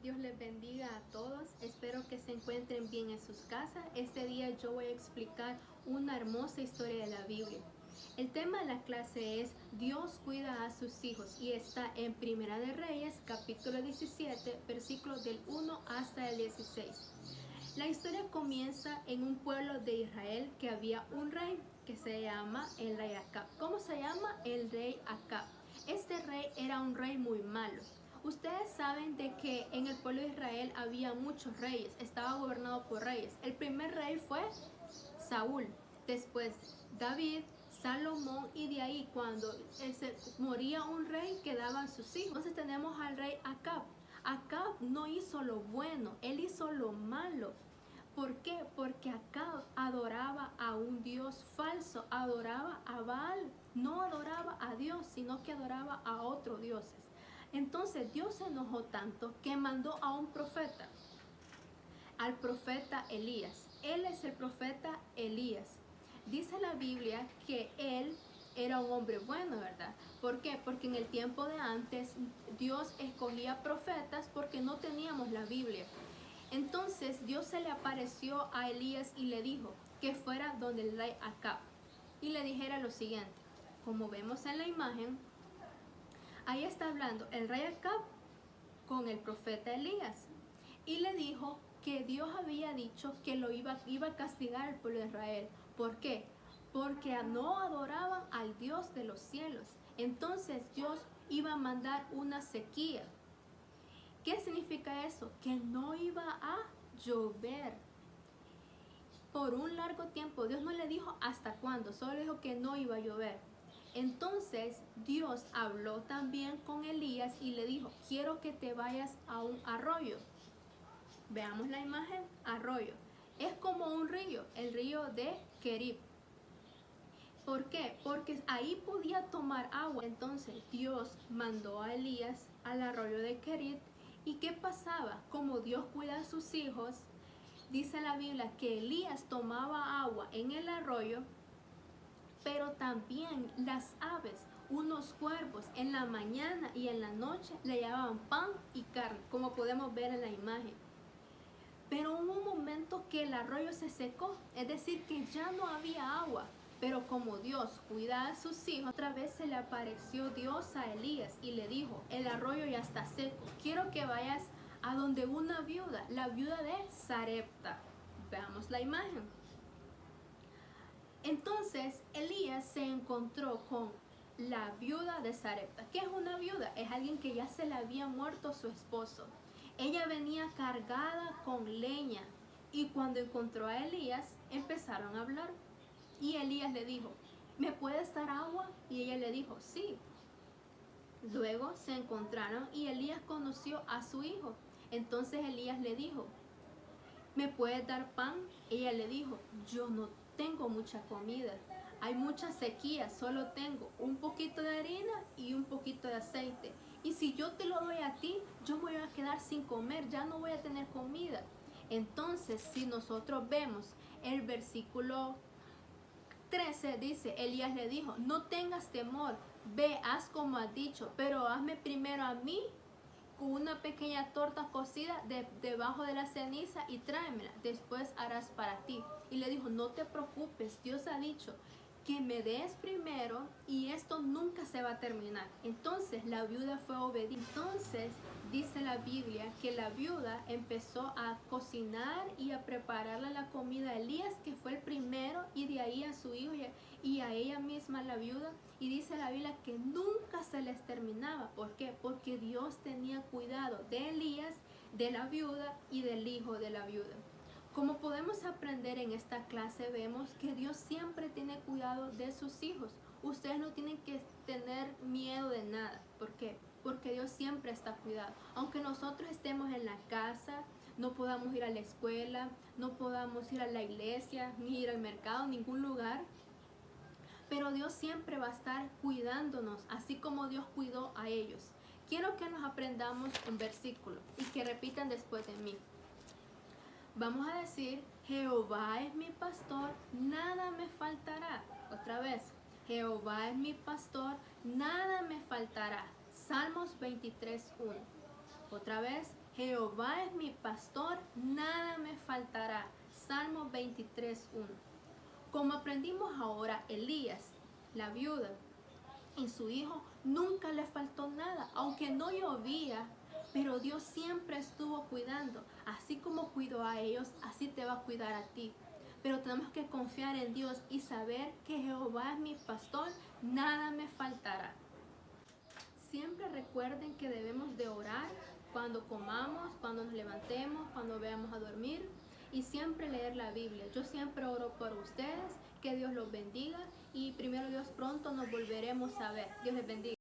Dios les bendiga a todos. Espero que se encuentren bien en sus casas. Este día yo voy a explicar una hermosa historia de la Biblia. El tema de la clase es Dios cuida a sus hijos y está en Primera de Reyes, capítulo 17, versículos del 1 hasta el 16. La historia comienza en un pueblo de Israel que había un rey que se llama el rey Acab. ¿Cómo se llama? El rey Acab. Este rey era un rey muy malo. Ustedes saben de que en el pueblo de Israel había muchos reyes, estaba gobernado por reyes. El primer rey fue Saúl, después David, Salomón, y de ahí cuando moría un rey quedaban sus hijos. Entonces tenemos al rey Acab. Acab no hizo lo bueno, él hizo lo malo. ¿Por qué? Porque Acab adoraba a un Dios falso, adoraba a Baal, no adoraba a Dios, sino que adoraba a otros dioses. Entonces Dios se enojó tanto que mandó a un profeta, al profeta Elías. Él es el profeta Elías. Dice la Biblia que él era un hombre bueno, ¿verdad? ¿Por qué? Porque en el tiempo de antes Dios escogía profetas porque no teníamos la Biblia. Entonces Dios se le apareció a Elías y le dijo que fuera donde el rey Acab y le dijera lo siguiente. Como vemos en la imagen, ahí está hablando el rey Acab con el profeta Elías y le dijo que Dios había dicho que lo iba a castigar al pueblo de Israel. ¿Por qué? Porque no adoraban al Dios de los cielos. Entonces Dios iba a mandar una sequía. ¿Qué significa eso? Que no iba a llover por un largo tiempo. Dios no le dijo hasta cuándo, solo le dijo que no iba a llover. Entonces Dios habló también con Elías y le dijo, quiero que te vayas a un arroyo. Veamos la imagen, arroyo. Es como un río, el río de Kerib. ¿Por qué? Porque ahí podía tomar agua. Entonces Dios mandó a Elías al arroyo de Kerib. ¿Y qué pasaba? Como Dios cuida a sus hijos, dice la Biblia que Elías tomaba agua en el arroyo, pero también las aves, unos cuervos, en la mañana y en la noche le llevaban pan y carne, como podemos ver en la imagen. Pero hubo un momento que el arroyo se secó, es decir, que ya no había agua. Pero como Dios cuida a sus hijos, otra vez se le apareció Dios a Elías y le dijo, el arroyo ya está seco, quiero que vayas a donde una viuda, la viuda de Sarepta. Veamos la imagen. Entonces Elías se encontró con la viuda de Sarepta. ¿Qué es una viuda? Es alguien que ya se le había muerto su esposo. Ella venía cargada con leña y cuando encontró a Elías empezaron a hablar. Y Elías le dijo, ¿me puedes dar agua? Y ella le dijo, sí. Luego se encontraron y Elías conoció a su hijo. Entonces Elías le dijo, ¿me puedes dar pan? Ella le dijo, yo no tengo mucha comida. Hay mucha sequía, solo tengo un poquito de harina y un poquito de aceite. Y si yo te lo doy a ti, yo me voy a quedar sin comer, ya no voy a tener comida. Entonces, si nosotros vemos el versículo 13 dice, Elías le dijo, no tengas temor, ve, haz como has dicho, pero hazme primero a mí con una pequeña torta cocida debajo de la ceniza y tráemela, después harás para ti. Y le dijo, no te preocupes, Dios ha dicho que me des primero y esto nunca se va a terminar. Entonces la viuda fue obediente. Entonces dice la Biblia que la viuda empezó a cocinar y a prepararle la comida a Elías, que fue el primero, y de ahí a su hijo y a ella misma, la viuda. Y dice la Biblia que nunca se les terminaba. ¿Por qué? Porque Dios tenía cuidado de Elías, de la viuda y del hijo de la viuda. Como podemos aprender en esta clase, vemos que Dios siempre tiene cuidado de sus hijos. Ustedes no tienen que tener miedo de nada. ¿Por qué? Porque Dios siempre está cuidado. Aunque nosotros estemos en la casa, no podamos ir a la escuela, no podamos ir a la iglesia, ni ir al mercado, ningún lugar, pero Dios siempre va a estar cuidándonos, así como Dios cuidó a ellos. Quiero que nos aprendamos un versículo y que repitan después de mí. Vamos a decir, Jehová es mi pastor, nada me faltará. Otra vez, Jehová es mi pastor, nada me faltará. Salmos 23:1. Otra vez, Jehová es mi pastor, nada me faltará. Salmo 23:1. Como aprendimos ahora, Elías, la viuda, y su hijo nunca le faltó nada, aunque no llovía, pero Dios siempre estuvo cuidando. Así como cuidó a ellos, así te va a cuidar a ti. Pero tenemos que confiar en Dios y saber que Jehová es mi pastor, nada me faltará. Siempre recuerden que debemos de orar cuando comamos, cuando nos levantemos, cuando vayamos a dormir, y siempre leer la Biblia. Yo siempre oro por ustedes, que Dios los bendiga, y primero Dios, pronto nos volveremos a ver. Dios les bendiga.